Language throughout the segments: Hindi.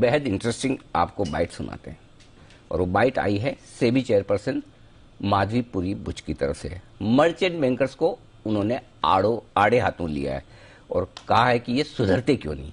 बेहद इंटरेस्टिंग आपको बाइट सुनाते हैं और वो बाइट आई है सेबी चेयरपर्सन माधवीपुरी बुच की तरफ से। मर्चेंट बैंकर्स को उन्होंने आड़े हाथों लिया है और कहा है कि ये सुधरते क्यों नहीं।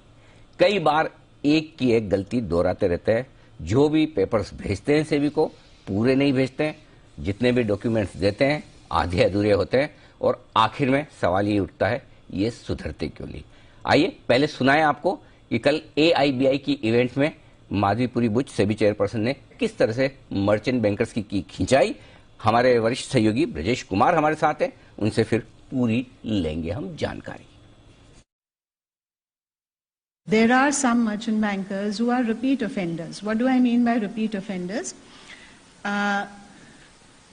कई बार एक की एक गलती दोहराते रहते हैं। जो भी पेपर्स भेजते हैं सेबी को पूरे नहीं भेजते हैं, जितने भी डॉक्यूमेंट्स देते हैं आधे अधूरे होते हैं और आखिर में सवाल ये उठता है ये सुधरते क्यों नहीं। आइए पहले सुनाएं आपको कि कल AIBI की इवेंट में माधवीपुरी बुच सेबी चेयरपर्सन ने किस तरह से मर्चेंट बैंकर्स की खिंचाई। हमारे वरिष्ठ सहयोगी ब्रजेश कुमार हमारे साथ हैं, उनसे फिर पूरी लेंगे हम जानकारी। There are some merchant bankers who are repeat offenders. What do I mean by repeat offenders?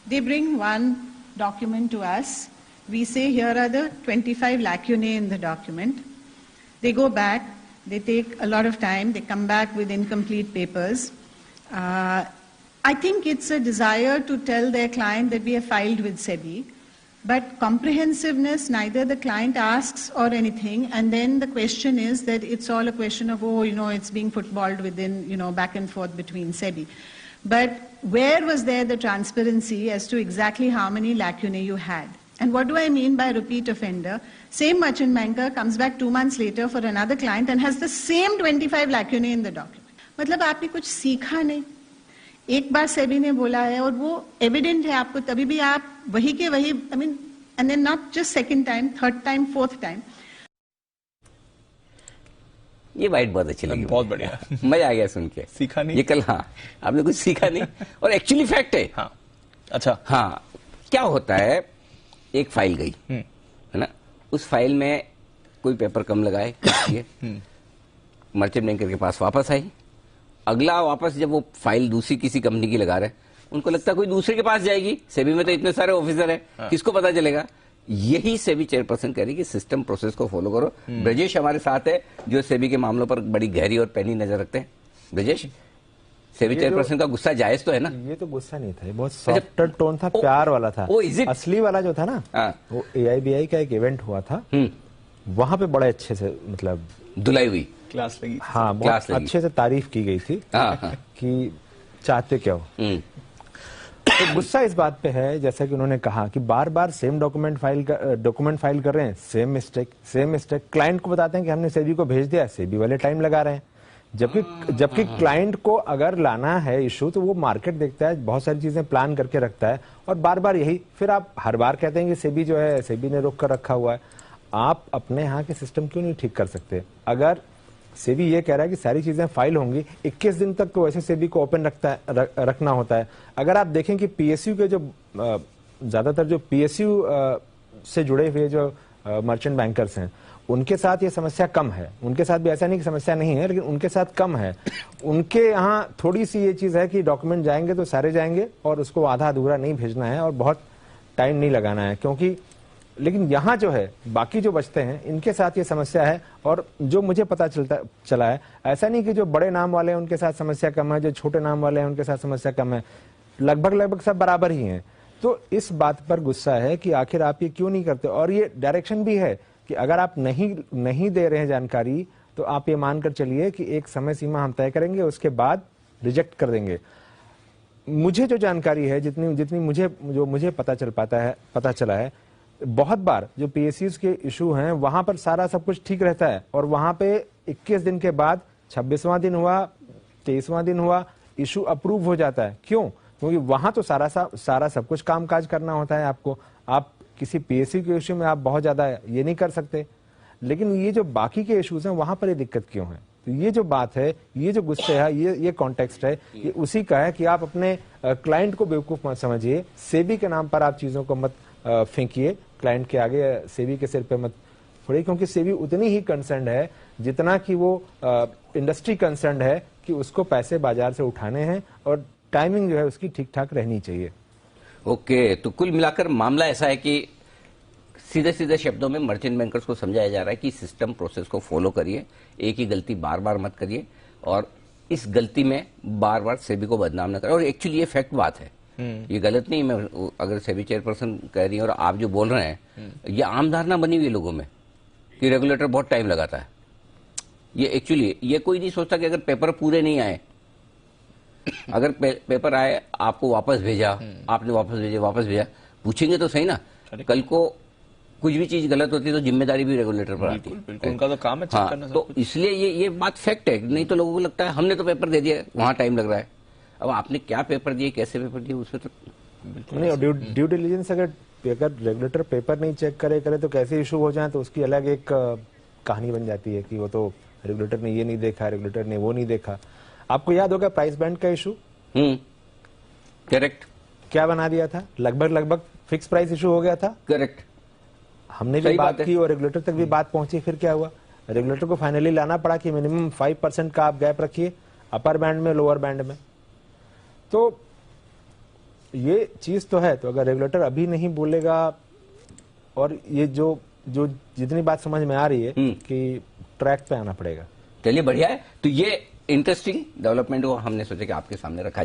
They bring one document to us. We say here are the 25 lacunae in the document. They go back, they take a lot of time, they come back with incomplete papers. I think it's a desire to tell their client that we have filed with SEBI. But comprehensiveness, neither the client asks or anything, and then the question is that it's all a question of, it's being footballed within, back and forth between SEBI. But where was there the transparency as to exactly how many lacunae you had? And what do I mean by repeat offender? Same merchant banker comes back 2 months later for another client and has the same 25 lacunae in the document. मतलब आपने कुछ सीखा नहीं। एक बार सेबी ने बोला है और वो एविडेंट है आपको, तभी भी आप वही के वही, and then not just second time, third time, fourth time. ये बाइट बहुत अच्छी लगी, बहुत बढ़िया, मजा आ गया सुन के। सीखा नहीं ये कल, हाँ आपने कुछ सीखा नहीं और एक्चुअली फैक्ट है। हाँ अच्छा, हाँ क्या होता है, एक फाइल गई है ना, उस फाइल में कोई पेपर कम लगाए मर्चेंट बैंकर के पास वापस आई। अगला वापस जब वो फाइल दूसरी किसी कंपनी की लगा रहे, उनको लगता है कोई दूसरे के पास जाएगी, सेबी में तो इतने सारे ऑफिसर है, हाँ। किसको पता चलेगा। यही सेबी चेयरपर्सन कह रही कि सिस्टम प्रोसेस को फॉलो करो। ब्रजेश हमारे साथ है जो सेबी के मामलों पर बड़ी गहरी और पैनी नजर रखते हैं। ब्रजेश, सेबी चेयरपर्सन का गुस्सा जायज तो है ना? ये तो गुस्सा नहीं था, ये बहुत सॉफ्ट टोन था, प्यार वाला था। असली वाला जो था ना, वो AIBI का एक इवेंट हुआ था, वहां पे बड़े अच्छे से मतलब धुलाई हुई, क्लास लगी। हाँ, बहुत अच्छे से तारीफ की गई थी कि चाहते क्या हो। तो गुस्सा इस बात पे है, जैसा कि उन्होंने कहा कि बार बार सेम डॉक्यूमेंट फाइल कर रहे हैं, सेम मिस्टेक। क्लाइंट को बताते हैं कि हमने सेबी को भेज दिया, सेबी वाले टाइम लगा रहे हैं। जबकि क्लाइंट को अगर लाना है इशू, तो वो मार्केट देखता है, बहुत सारी चीजें प्लान करके रखता है, और बार बार यही फिर आप हर बार कहते हैं कि सेबी जो है, सेबी ने रोक कर रखा हुआ है। आप अपने यहाँ के सिस्टम क्यों नहीं ठीक कर सकते? अगर सेबी ये कह रहा है कि सारी चीजें फाइल होंगी, 21 दिन तक तो वैसे सेबी को ओपन रखना होता है। अगर आप देखें कि PSU के जो ज्यादातर जो PSU से जुड़े हुए जो मर्चेंट बैंकर्स हैं, उनके साथ ये समस्या कम है। उनके साथ भी ऐसा नहीं कि समस्या नहीं है, लेकिन उनके साथ कम है। उनके यहाँ थोड़ी सी ये चीज है कि डॉक्यूमेंट जाएंगे तो सारे जाएंगे और उसको आधा अधूरा नहीं भेजना है और बहुत टाइम नहीं लगाना है, क्योंकि लेकिन यहाँ जो है बाकी जो बचते हैं, इनके साथ ये समस्या है। और जो मुझे पता चला है, ऐसा नहीं कि जो बड़े नाम वाले हैं उनके साथ समस्या कम है, जो छोटे नाम वाले हैं उनके साथ समस्या कम है, लगभग सब बराबर ही हैं। तो इस बात पर गुस्सा है कि आखिर आप ये क्यों नहीं करते। और ये डायरेक्शन भी है कि अगर आप नहीं दे रहे हैं जानकारी, तो आप ये मानकर चलिए कि एक समय सीमा हम तय करेंगे, उसके बाद रिजेक्ट कर देंगे। मुझे जो जानकारी है, जितनी मुझे पता चला है, बहुत बार जो PSUs के इशू हैं, वहां पर सारा सब कुछ ठीक रहता है और वहां पे 21 दिन के बाद 26वां दिन हुआ, 23वां दिन हुआ, इशू अप्रूव हो जाता है। क्यों? क्योंकि वहां तो सारा सब कुछ कामकाज करना होता है आपको। आप किसी PSU के इशू में आप बहुत ज्यादा ये नहीं कर सकते, लेकिन ये जो बाकी के इश्यूज हैं, वहां पर ये दिक्कत क्यों है? तो ये जो बात है, ये जो गुस्से है, ये कॉन्टेक्स्ट है, ये उसी का है कि आप अपने क्लाइंट को बेवकूफ मत समझिए। सेबी के नाम पर आप चीजों को मत फेंकिए क्लाइंट के आगे, सेबी के सिर पे मत फोड़िए, क्योंकि सेबी उतनी ही कंसर्न है जितना कि वो इंडस्ट्री कंसर्न है कि उसको पैसे बाजार से उठाने हैं और टाइमिंग जो है उसकी ठीक ठाक रहनी चाहिए। ओके, तो कुल मिलाकर मामला ऐसा है कि सीधे शब्दों में मर्चेंट बैंकर्स को समझाया जा रहा है कि सिस्टम प्रोसेस को फॉलो करिए, एक ही गलती बार बार मत करिए और इस गलती में बार बार सेबी को बदनाम न करें। और एक्चुअली ये फैक्ट बात है, ये गलत नहीं। मैं अगर सेबी चेयरपर्सन कह रही है और आप जो बोल रहे हैं, ये आम धारणा बनी हुई है लोगों में कि रेगुलेटर बहुत टाइम लगाता है। ये एक्चुअली ये कोई नहीं सोचता कि अगर पेपर पूरे नहीं आए, अगर पेपर आए आपको वापस भेजा, आपने वापस भेजा, पूछेंगे तो सही ना। कल को कुछ भी चीज गलत होती है तो जिम्मेदारी भी रेगुलेटर पर आती है। बिल्कुल, उनका तो काम है चेक करना सब तो कुछ। इसलिए ये बात फैक्ट है। नहीं तो लोगों को लगता है हमने तो पेपर दे दिया, वहां टाइम लग रहा है। अब आपने क्या पेपर दिए, कैसे पेपर दिए, उसमें तो नहीं, ड्यू डिलीजेंस अगर रेगुलेटर पेपर नहीं चेक करे तो कैसे इशू हो जाए तो उसकी अलग एक कहानी बन जाती है कि वो तो रेगुलेटर ने ये नहीं देखा, रेगुलेटर ने वो नहीं देखा। आपको याद होगा प्राइस बैंड का इशू, करेक्ट, क्या बना दिया था, लगभग फिक्स प्राइस इशू हो गया था। करेक्ट, हमने भी बात की और रेगुलेटर तक भी बात पहुंची। फिर क्या हुआ, रेगुलेटर को फाइनली लाना पड़ा कि मिनिमम 5% का आप गैप रखिए अपर बैंड में, लोअर बैंड में। तो ये चीज तो है। तो अगर रेगुलेटर अभी नहीं बोलेगा, और ये जो जितनी बात समझ में आ रही है कि ट्रैक पे आना पड़ेगा। चलिए बढ़िया है। तो ये इंटरेस्टिंग डेवलपमेंट को हमने सोचा कि आपके सामने रखा